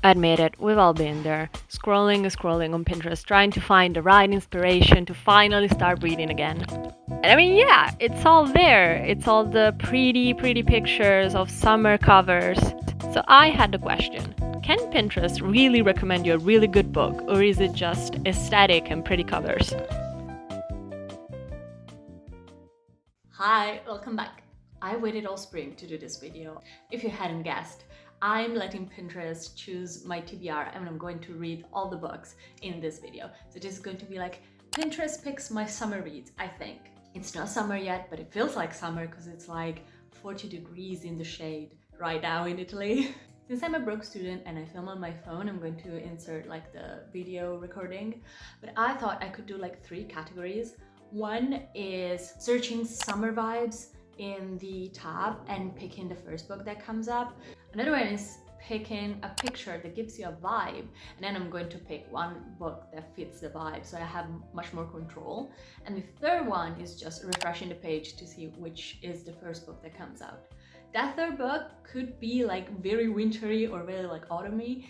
Admit it, we've all been there, scrolling on Pinterest, trying to find the right inspiration to finally start reading again. And I mean, yeah, it's all there. It's all the pretty pictures of summer covers. So I had the question, can Pinterest really recommend you a really good book, or is it just aesthetic and pretty covers? Hi, welcome back. I waited all spring to do this video. If you hadn't guessed, I'm letting Pinterest choose my TBR and I'm going to read all the books in this video. So this is going to be like Pinterest picks my summer reads, I think. It's not summer yet, but it feels like summer because it's like 40 degrees in the shade right now in Italy. Since I'm a broke student and I film on my phone, I'm going to insert like the video recording. But I thought I could do like 3 categories. One is searching summer vibes in the tab and picking the first book that comes up. Another one is picking a picture that gives you a vibe, and then I'm going to pick one book that fits the vibe so I have much more control. And the third one is just refreshing the page to see which is the first book that comes out. That third book could be like very wintry or very like autumny.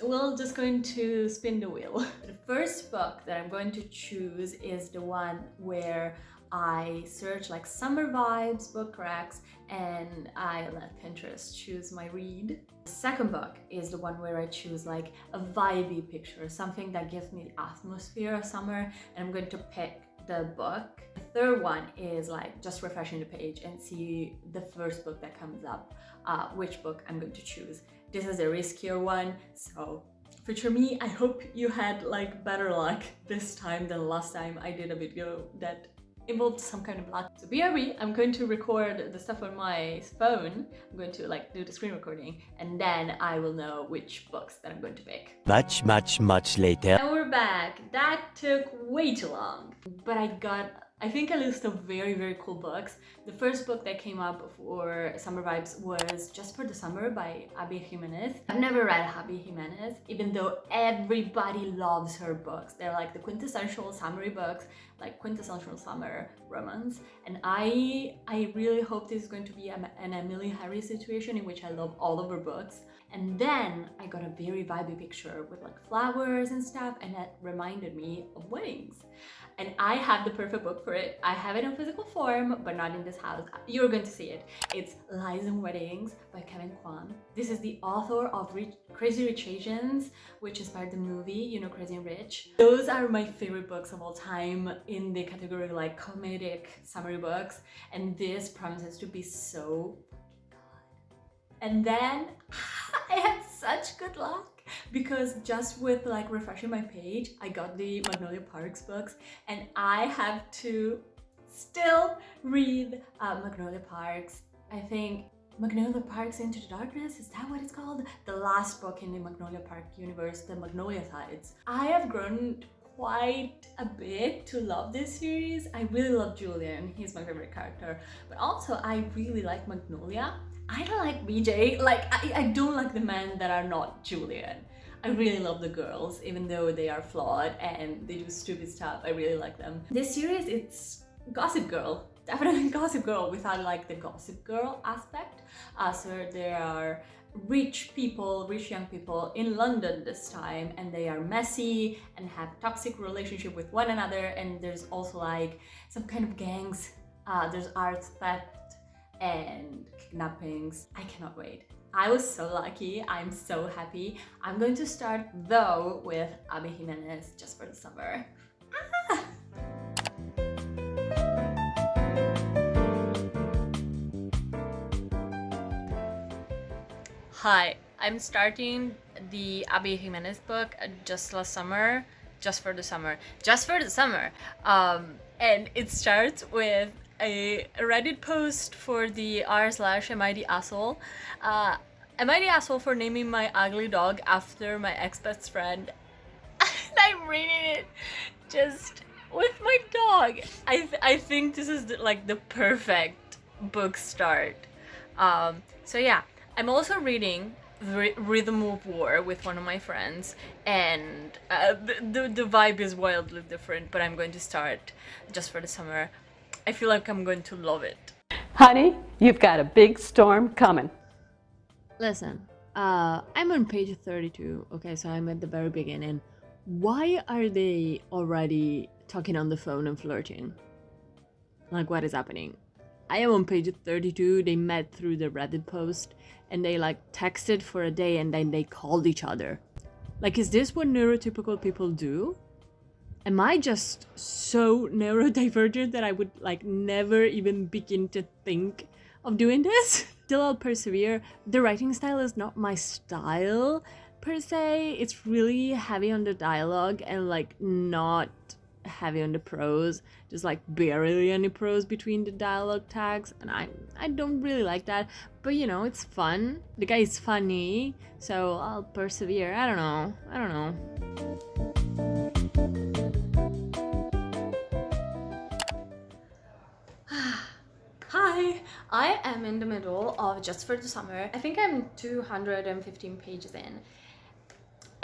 We're just going to spin the wheel. The first book that I'm going to choose is the one where I search like summer vibes, book racks, and I let Pinterest choose my read. The second book is the one where I choose like a vibey picture, something that gives me the atmosphere of summer, and I'm going to pick the book. The third one is like just refreshing the page and see the first book that comes up, which book I'm going to choose. This is a riskier one, so future me, I hope you had like better luck this time than last time I did a video that involved some kind of luck. So BRB, I'm going to record the stuff on my phone. I'm going to like do the screen recording, and then I will know which books that I'm going to pick. Much later. And we're back. That took way too long, but I got, I think, a list of very cool books. The first book that came up for Summer Vibes was Just for the Summer by Abby Jimenez. I've never read Abby Jimenez, even though everybody loves her books. They're like the quintessential summery books, like quintessential summer romance. And I really hope this is going to be an Emily Harris situation in which I love all of her books. And then I got a very vibey picture with like flowers and stuff, and that reminded me of weddings. And I have the perfect book for it. I have it in physical form, but not in this house. You're going to see it. It's Lies and Weddings by Kevin Kwan. This is the author of Crazy Rich Asians, which inspired the movie, you know, Crazy and Rich. Those are my favorite books of all time in the category like comedic summary books. And this promises to be so good. And then I had such good luck, because just with like refreshing my page, I got the Magnolia Parks books, and I have to still read Magnolia Parks. I think Magnolia Parks Into the Darkness, is that what it's called? The last book in the Magnolia Park universe, the Magnolia Tides. I have grown quite a bit to love this series. I really love Julian, he's my favorite character, but also I really like Magnolia. I don't like BJ, like I don't like the men that are not Julian. I really love the girls, even though they are flawed and they do stupid stuff, I really like them. This series, it's Gossip Girl, definitely Gossip Girl without like the Gossip Girl aspect. So there are rich people, rich young people in London this time, and they are messy and have toxic relationship with one another, and there's also like some kind of gangs, there's art theft and kidnappings. I cannot wait. I was so lucky. I'm so happy. I'm going to start though with Abby Jimenez, Just for the Summer. Ah! Hi, I'm starting the Abby Jimenez book just for the summer. And it starts with a Reddit post for the r/am I the asshole. Am I the asshole for naming my ugly dog after my ex-best friend? And I'm reading it just with my dog. I think this is like the perfect book start. So yeah, I'm also reading Rhythm of War with one of my friends, and the vibe is wildly different, but I'm going to start Just for the Summer. I feel like I'm going to love it. Honey, you've got a big storm coming. Listen, I'm on page 32. Okay, so I'm at the very beginning. Why are they already talking on the phone and flirting? Like, what is happening? I am on page 32. They met through the Reddit post and they like texted for a day and then they called each other. Like, is this what neurotypical people do? Am I just so neurodivergent that I would like never even begin to think of doing this? Still, I'll persevere. The writing style is not my style per se. It's really heavy on the dialogue and like not heavy on the prose, just like barely any prose between the dialogue tags, and I don't really like that, but you know, it's fun. The guy is funny, so I'll persevere. I don't know. Hi, I am in the middle of Just for the Summer. I think I'm 215 pages in.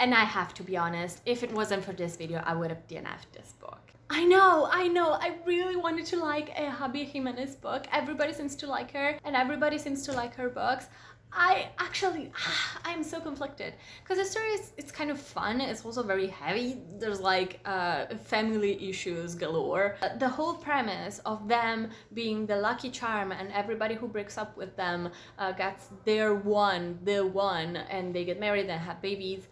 And I have to be honest, if it wasn't for this video, I would have DNF'd this book. I know, I really wanted to like a Javier Jimenez book. Everybody seems to like her, and everybody seems to like her books. I'm so conflicted because the story it's kind of fun. It's also very heavy. There's like family issues galore. The whole premise of them being the lucky charm and everybody who breaks up with them gets the one, and they get married and have babies.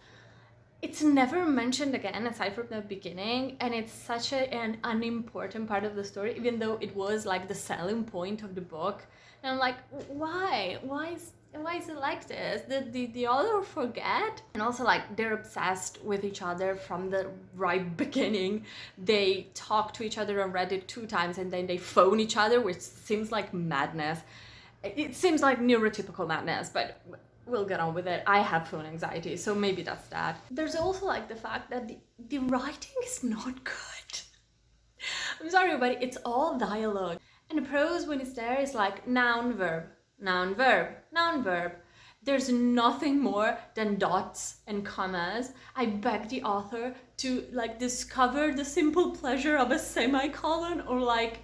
It's never mentioned again aside from the beginning, and it's such an unimportant part of the story, even though it was like the selling point of the book. And I'm like, why is it like this? Did the author forget? And also, like, they're obsessed with each other from the right beginning. They talk to each other on Reddit 2 times and then they phone each other, which seems like madness. It seems like neurotypical madness, but we'll get on with it. I have phone anxiety, so maybe that's that. There's also like the fact that the writing is not good. I'm sorry, but it's all dialogue. And the prose, when it's there, is like noun, verb, noun, verb, noun, verb. There's nothing more than dots and commas. I beg the author to like discover the simple pleasure of a semicolon, or like,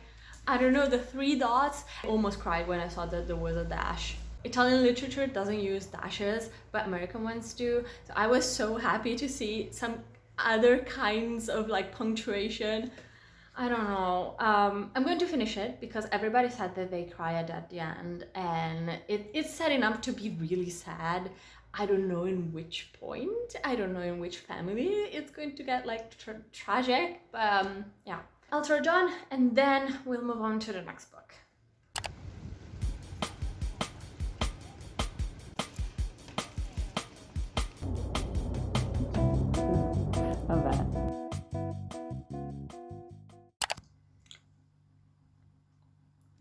I don't know, the 3 dots. I almost cried when I saw that there was a dash. Italian literature doesn't use dashes, but American ones do. So I was so happy to see some other kinds of like punctuation. I don't know. I'm going to finish it because everybody said that they cried at the end, and it's setting up to be really sad. I don't know in which point, I don't know in which family it's going to get like tragic, but yeah. I'll throw it on and then we'll move on to the next book.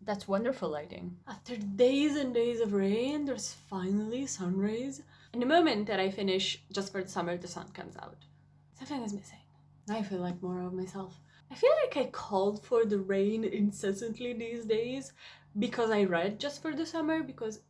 That's wonderful lighting. After days and days of rain, there's finally sun rays. And the moment that I finish Just for the Summer, the sun comes out. Something is missing. I feel like more of myself. I feel like I called for the rain incessantly these days because I read Just for the Summer, because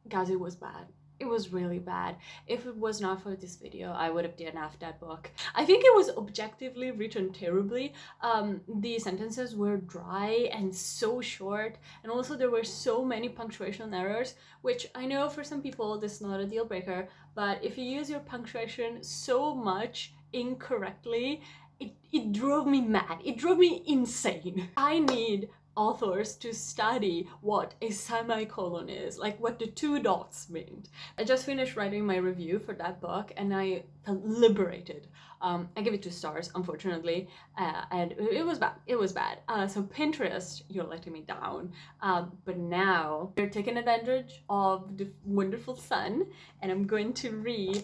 guys, it was bad. It was really bad. If it was not for this video, I would have DNF'd that book. I think it was objectively written terribly. The sentences were dry and so short, and also there were so many punctuation errors, which I know for some people this is not a deal breaker, but if you use your punctuation so much incorrectly, it drove me mad. It drove me insane. I need authors to study what a semicolon is, like what the 2 dots meant. I just finished writing my review for that book and I felt liberated. I gave it 2 stars, unfortunately, and it was bad. It was bad. So Pinterest, you're letting me down. But now you're taking advantage of the wonderful sun, and I'm going to read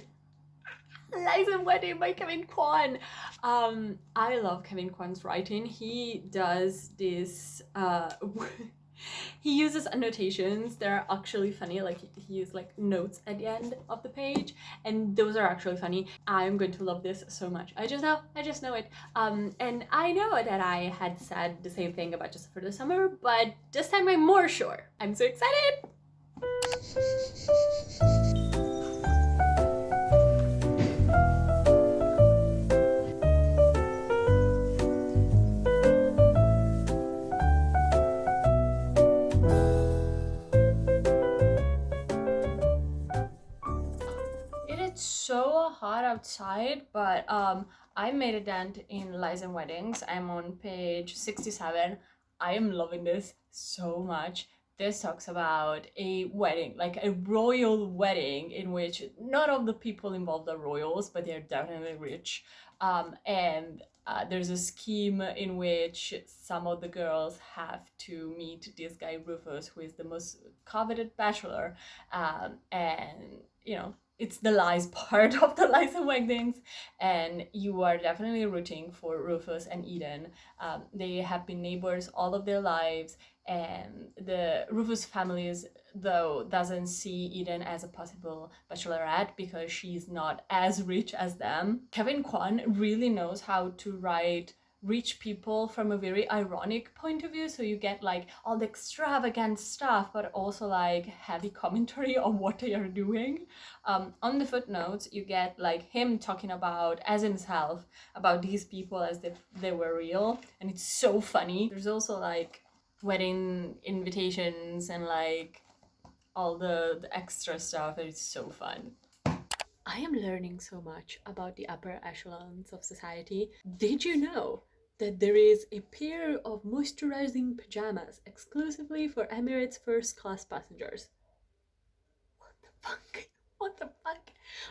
Lies and Wedding by Kevin Kwan. I love Kevin Kwan's writing. He does this he uses annotations that are actually funny. Like he uses like notes at the end of the page, and those are actually funny. I'm going to love this so much. I just know it. And I know that I had said the same thing about Just for the Summer, but this time I'm more sure. I'm so excited. it's so hot outside, but I made a dent in Lies and Weddings. I'm on page 67. I am loving this so much. This talks about a wedding, like a royal wedding, in which none of the people involved are royals, but they're definitely rich. And there's a scheme in which some of the girls have to meet this guy Rufus, who is the most coveted bachelor, and you know, it's the lies part of the Lies and Weddings, and you are definitely rooting for Rufus and Eden. They have been neighbors all of their lives, and the Rufus families though doesn't see Eden as a possible bachelorette because she's not as rich as them. Kevin Kwan really knows how to write rich people from a very ironic point of view, so you get like all the extravagant stuff but also like heavy commentary on what they are doing. On the footnotes you get like him talking about as himself about these people as if they were real, and it's so funny. There's also like wedding invitations and like all the extra stuff. It's so fun. I am learning so much about the upper echelons of society. Did you know that there is a pair of moisturizing pajamas exclusively for Emirates first class passengers? What the fuck? What the fuck?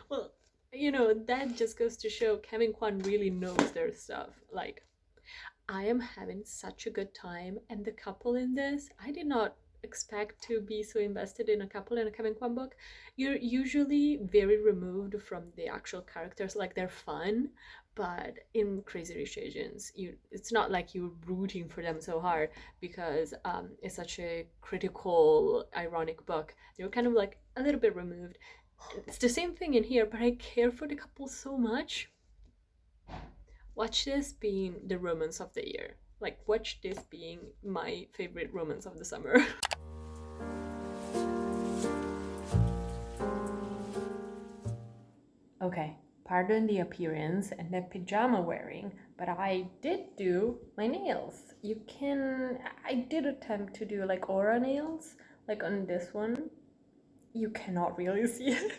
Well, you know, that just goes to show Kevin Kwan really knows their stuff. Like, I am having such a good time, and the couple in this, I did not expect to be so invested in a couple in a Kevin Kwan book. You're usually very removed from the actual characters, like they're fun, but in Crazy Rich Asians, it's not like you're rooting for them so hard because it's such a critical, ironic book. They're kind of like a little bit removed. It's the same thing in here, but I care for the couple so much. Watch this being the romance of the year. Like, watch this being my favorite romance of the summer. Okay, pardon the appearance and the pajama wearing, but I did do my nails. I did attempt to do like aura nails, like on this one. You cannot really see it.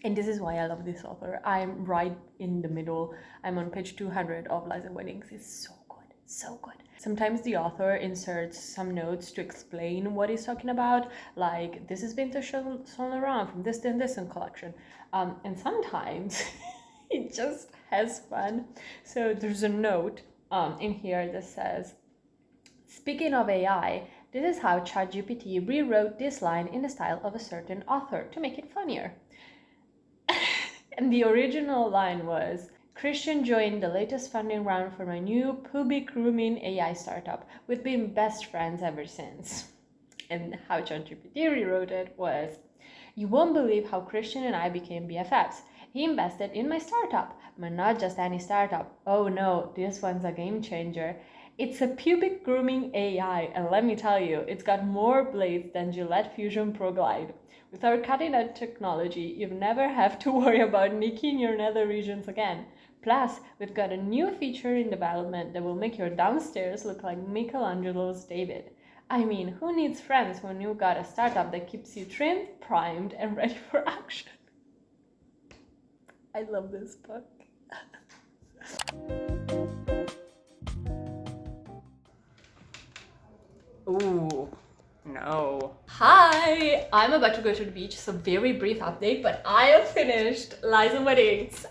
And this is why I love this author. I'm right in the middle. I'm on page 200 of Lies and Weddings. It's so good, so good. Sometimes the author inserts some notes to explain what he's talking about, like this is vintage Saint Laurent from this and this collection. And sometimes it just has fun. So there's a note in here that says, speaking of AI, this is how ChatGPT rewrote this line in the style of a certain author to make it funnier. And the original line was, Christian joined the latest funding round for my new pubic grooming AI startup. We've been best friends ever since. And how ChatGPT rewrote it was, you won't believe how Christian and I became BFFs. He invested in my startup, but not just any startup. Oh no, this one's a game changer. It's a pubic grooming AI, and let me tell you, it's got more blades than Gillette Fusion Pro Glide. With our cutting-edge technology, you'll never have to worry about nicking your nether regions again. Plus, we've got a new feature in development that will make your downstairs look like Michelangelo's David. I mean, who needs friends when you've got a startup that keeps you trimmed, primed, and ready for action? I love this book. Ooh, no. Hi! I'm about to go to the beach, so very brief update, but I have finished Lies and Weddings.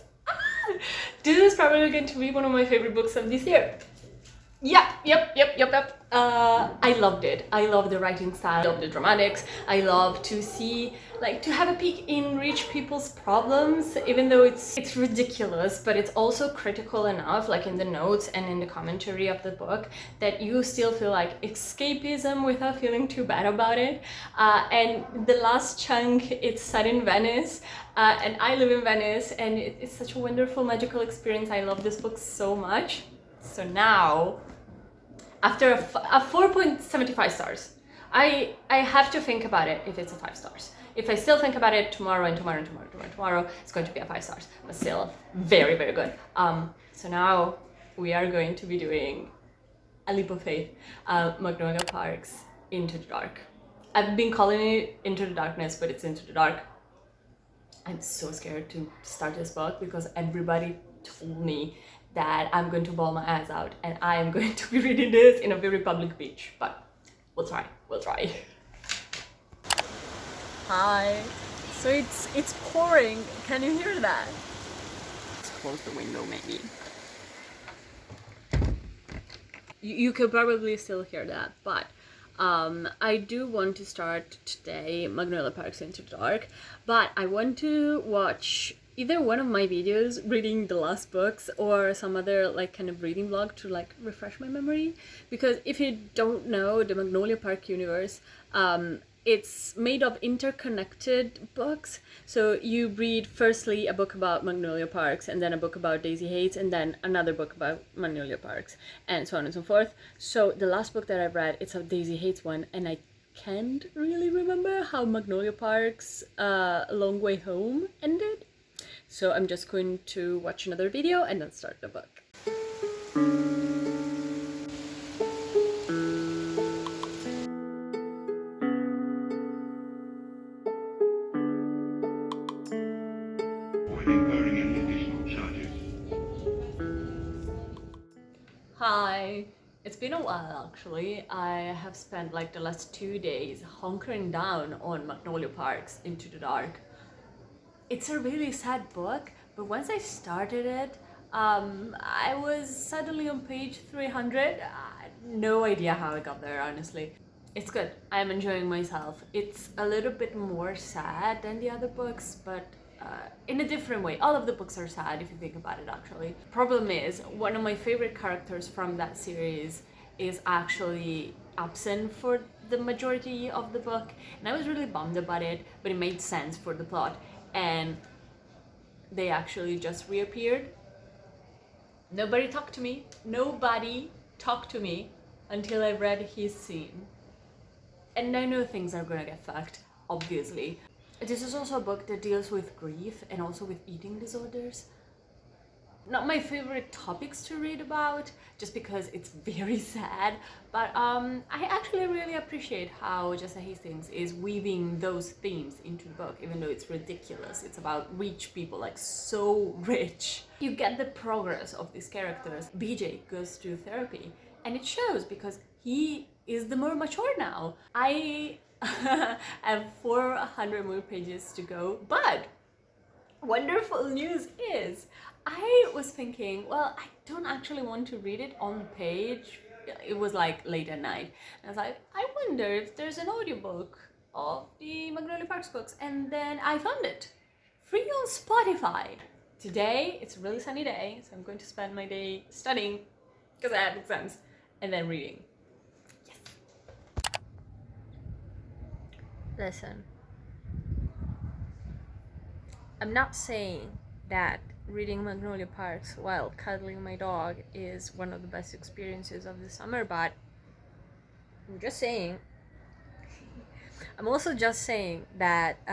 This is probably going to be one of my favorite books of this year. Yep. I loved it. I love the writing style, I love the dramatics. I love to see, like, to have a peek in rich people's problems, even though it's ridiculous, but it's also critical enough, like in the notes and in the commentary of the book, that you still feel like escapism without feeling too bad about it. And the last chunk, it's set in Venice, and I live in Venice, and it's such a wonderful, magical experience. I love this book so much. So now, after a 4.75 stars, I have to think about it if it's a 5 stars. If I still think about it tomorrow, it's going to be a 5 stars, but still very, very good. So now we are going to be doing a leap of faith, Magnolia Park's Into the Dark. I've been calling it Into the Darkness, but it's Into the Dark. I'm so scared to start this book because everybody told me that I'm going to bawl my eyes out and I am going to be reading this in a very public beach, but we'll try. Hi. So it's pouring. Can you hear that? Let's close the window maybe. You could probably still hear that, but I do want to start today Magnolia Parks Into the Dark, but I want to watch either one of my videos reading the last books or some other like kind of reading vlog to like refresh my memory, because if you don't know the Magnolia Park universe, it's made of interconnected books. So you read firstly a book about Magnolia Parks, and then a book about Daisy Hates, and then another book about Magnolia Parks, and so on and so forth. So the last book that I've read, it's a Daisy Hates one, and I can't really remember how Magnolia Parks A Long Way Home ended. So I'm just going to watch another video and then start the book. Incurring any additional charges. Hi. It's been a while actually. I have spent like the last 2 days hunkering down on Magnolia Parks Into the Dark. It's a really sad book, but once I started it, I was suddenly on page 300. No idea how I got there, honestly. It's good. I'm enjoying myself. It's a little bit more sad than the other books, but in a different way. All of the books are sad if you think about it, actually. Problem is, one of my favorite characters from that series is actually absent for the majority of the book, and I was really bummed about it, but it made sense for the plot, and they actually just reappeared. Nobody talked to me until I read his scene. And I know things are gonna get fucked, obviously. This is also a book that deals with grief and also with eating disorders. Not my favorite topics to read about, just because it's very sad, but I actually really appreciate how Jessa Hastings is weaving those themes into the book, even though it's ridiculous. It's about rich people, like so rich. You get the progress of these characters. BJ goes to therapy, and it shows because he is the more mature now. I have 400 more pages to go, but wonderful news is I was thinking, well, I don't actually want to read it on the page. It was like late at night. And I was like, I wonder if there's an audiobook of the Magnolia Parks books. And then I found it free on Spotify. Today, it's a really sunny day, so I'm going to spend my day studying because I have exams and then reading. Yes. Listen. I'm not saying that reading Magnolia Parks while cuddling my dog is one of the best experiences of the summer, but I'm just saying. I'm also just saying that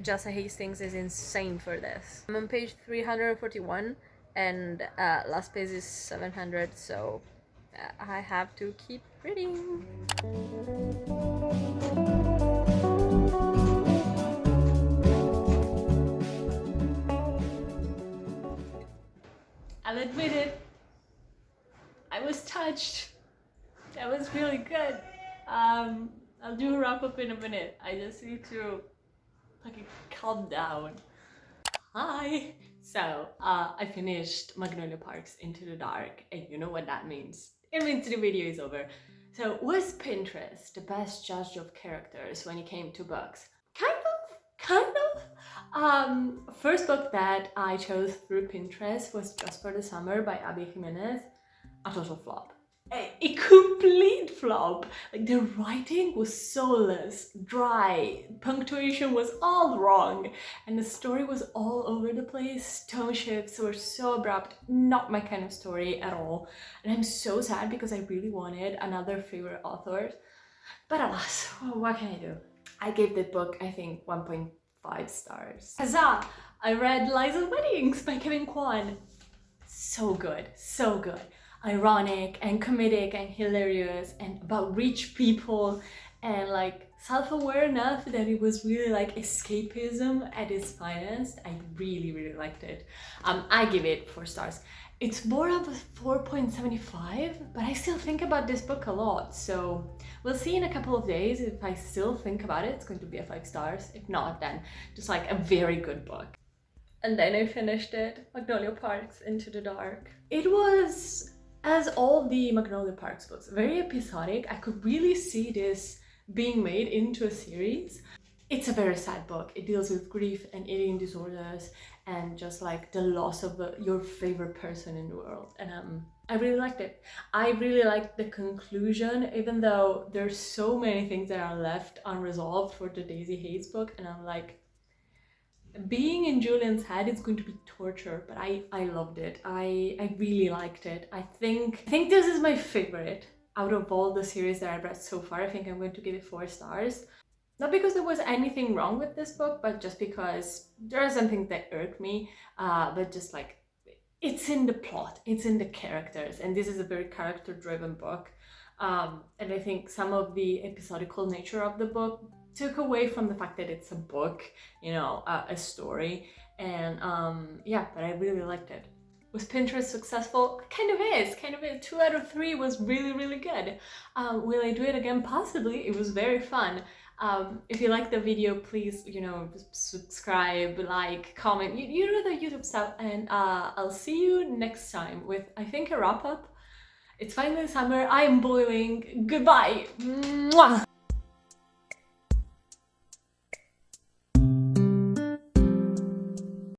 Jessa Hastings is insane for this. I'm on page 341 and last page is 700, so I have to keep reading. I'll admit it, I was touched. That was really good. I'll do a wrap up in a minute. I just need to fucking calm down. Hi! So, I finished Magnolia Parks Into the Dark, and you know what that means. It means the video is over. So, was Pinterest the best judge of characters when it came to books? Kind of. First book that I chose through Pinterest was Just for the Summer by Abby Jimenez. A total flop. A complete flop. Like, the writing was soulless, dry, punctuation was all wrong, and the story was all over the place. Tone shifts were so abrupt, not my kind of story at all. And I'm so sad because I really wanted another favorite author. But alas, what can I do? I gave the book, I think, 1.5 stars. Huzzah! I read Liza Weddings by Kevin Kwan. So good, so good. Ironic and comedic and hilarious and about rich people and like self-aware enough that it was really like escapism at its finest. I really, really liked it. I give it 4 stars. It's more of a 4.75, but I still think about this book a lot. So we'll see in a couple of days. If I still think about it, it's going to be a 5 stars. If not, then just like a very good book. And then I finished it, Magnolia Parks Into the Dark. It was, as all the Magnolia Parks books, very episodic. I could really see this being made into a series. It's a very sad book. It deals with grief and eating disorders and just like the loss of your favorite person in the world. And I really liked it. I really liked the conclusion, even though there's so many things that are left unresolved for the Daisy Hayes book. And I'm like, being in Julian's head is going to be torture, but I loved it. I really liked it. I think this is my favorite out of all the series that I've read so far. I think I'm going to give it 4 stars. Not because there was anything wrong with this book, but just because there are some things that irked me, but just like, it's in the plot, it's in the characters, and this is a very character-driven book. And I think some of the episodical nature of the book took away from the fact that it's a book, you know, a story. And yeah, but I really liked it. Was Pinterest successful? Kind of is. 2 out of 3 was really, really good. Will I do it again? Possibly. It was very fun. If you like the video, please, you know, subscribe, like, comment, you know the YouTube stuff, and I'll see you next time with, I think, a wrap-up. It's finally summer, I am boiling. Goodbye! Mwah!